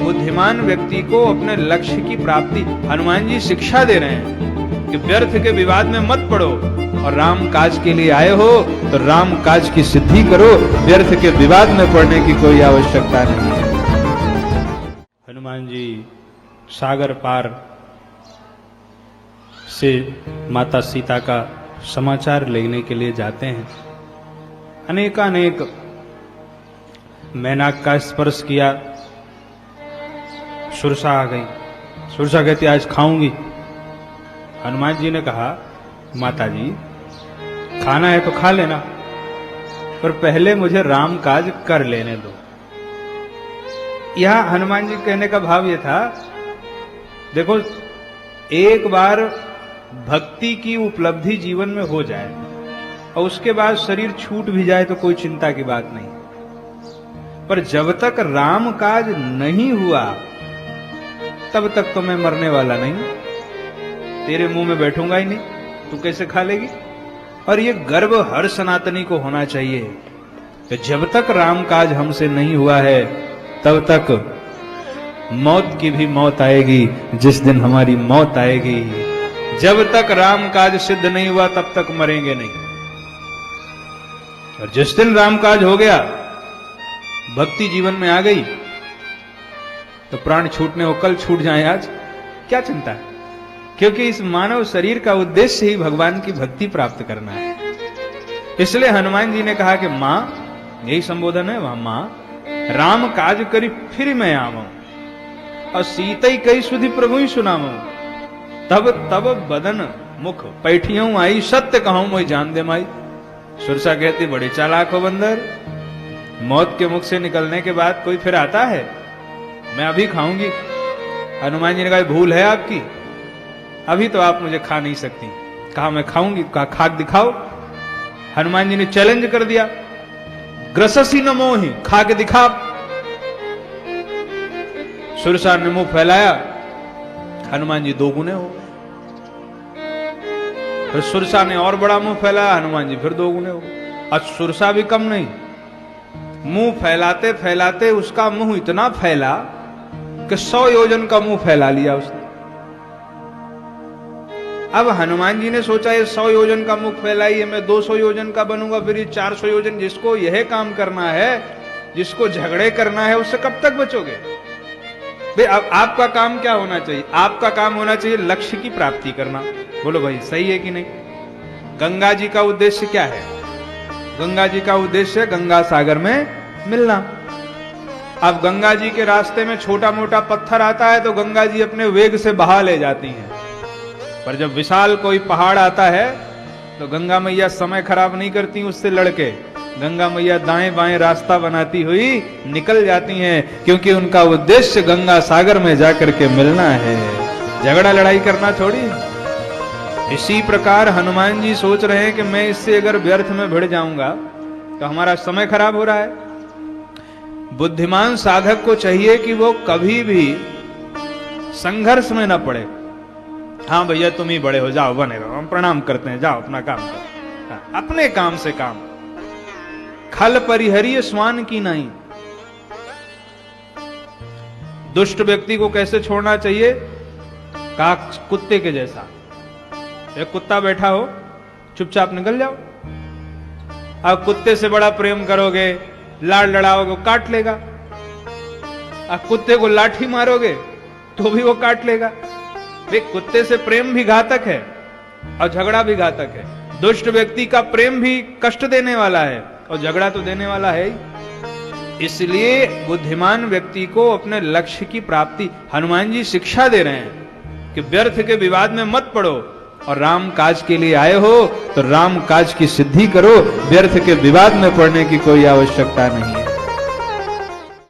बुद्धिमान व्यक्ति को अपने लक्ष्य की प्राप्ति, हनुमान जी शिक्षा दे रहे हैं कि व्यर्थ के विवाद में मत पड़ो और राम काज के लिए आए हो तो राम काज की सिद्धि करो, व्यर्थ के विवाद में पड़ने की कोई आवश्यकता नहीं है। हनुमान जी सागर पार से माता सीता का समाचार लेने के लिए जाते हैं। अनेकानेक मैनाक का स्पर्श किया, सुरसा आ गई। सुरसा कहती आज खाऊंगी। हनुमान जी ने कहा माता जी खाना है तो खा लेना, पर पहले मुझे राम काज कर लेने दो। यहां हनुमान जी कहने का भाव यह था, देखो एक बार भक्ति की उपलब्धि जीवन में हो जाए और उसके बाद शरीर छूट भी जाए तो कोई चिंता की बात नहीं, पर जब तक राम काज नहीं हुआ तब तक तो मैं मरने वाला नहीं, तेरे मुंह में बैठूंगा ही नहीं, तू कैसे खा लेगी। और ये गर्व हर सनातनी को होना चाहिए कि जब तक राम काज हमसे नहीं हुआ है तब तक मौत की भी मौत आएगी, जिस दिन हमारी मौत आएगी। जब तक राम काज सिद्ध नहीं हुआ तब तक मरेंगे नहीं, और जिस दिन राम काज हो गया, भक्ति जीवन में आ गई, तो प्राण छूटने को कल छूट जाए आज क्या चिंता है, क्योंकि इस मानव शरीर का उद्देश्य ही भगवान की भक्ति प्राप्त करना है। इसलिए हनुमान जी ने कहा कि मां, यही संबोधन है वहां, मां राम काज करी फिर मैं आऊं और सीता ही कई सुधि प्रभु ही सुनाऊं, तब तब बदन मुख पैठियों आई, सत्य कहूं मोई जान दे माई। सुरसा कहती बड़े चालाक हो बंदर, मौत के मुख से निकलने के बाद कोई फिर आता है, मैं अभी खाऊंगी। हनुमान जी ने कहा भूल है आपकी, अभी तो आप मुझे खा नहीं सकती। कहा मैं खाऊंगी, कहा खा दिखाओ। हनुमान जी ने चैलेंज कर दिया, ग्रससी न मोहि, खा के दिखा। सुरसा ने मुंह फैलाया, हनुमान जी दो गुने हो गए। फिर सुरसा ने और बड़ा मुंह फैलाया, हनुमान जी फिर दो गुने हो गए। और सुरसा भी कम नहीं, मुंह फैलाते फैलाते उसका मुंह इतना फैला कि 100 योजन का मुंह फैला लिया उसने। अब हनुमान जी ने सोचा ये 100 योजन का मुख फैलाई है, मैं 200 योजन का बनूंगा, फिर ये 400 योजन। जिसको यह काम करना है, जिसको झगड़े करना है, उससे कब तक बचोगे भाई। अब आपका काम क्या होना चाहिए? आपका काम होना चाहिए लक्ष्य की प्राप्ति करना। बोलो भाई सही है कि नहीं? गंगा जी का उद्देश्य क्या है? गंगा जी का उद्देश्य गंगा सागर में मिलना। अब गंगा जी के रास्ते में छोटा मोटा पत्थर आता है तो गंगा जी अपने वेग से बहा ले जाती हैं, पर जब विशाल कोई पहाड़ आता है तो गंगा मैया समय खराब नहीं करती उससे लड़के, गंगा मैया दाएं बाएं रास्ता बनाती हुई निकल जाती हैं, क्योंकि उनका उद्देश्य गंगा सागर में जाकर के मिलना है, झगड़ा लड़ाई करना थोड़ी। इसी प्रकार हनुमान जी सोच रहे हैं कि मैं इससे अगर व्यर्थ में भिड़ जाऊंगा तो हमारा समय खराब हो रहा है। बुद्धिमान साधक को चाहिए कि वो कभी भी संघर्ष में न पड़े। हाँ भैया तुम ही बड़े हो, जाओ बने रहो, हम प्रणाम करते हैं, जाओ अपना काम करो, अपने काम से काम। खल परिहरिय स्वान की नहीं। दुष्ट व्यक्ति को कैसे छोड़ना चाहिए? कहा कुत्ते के जैसा। एक कुत्ता बैठा हो, चुपचाप निकल जाओ। अब कुत्ते से बड़ा प्रेम करोगे, लाड़ लड़ाओगे, काट लेगा। अब कुत्ते को लाठी मारोगे तो भी वो काट लेगा। वे कुत्ते से प्रेम भी घातक है और झगड़ा भी घातक है। दुष्ट व्यक्ति का प्रेम भी कष्ट देने वाला है और झगड़ा तो देने वाला है ही। इसलिए बुद्धिमान व्यक्ति को अपने लक्ष्य की प्राप्ति, हनुमान जी शिक्षा दे रहे हैं कि व्यर्थ के विवाद में मत पड़ो और राम काज के लिए आए हो तो राम काज की सिद्धि करो, व्यर्थ के विवाद में पड़ने की कोई आवश्यकता नहीं है।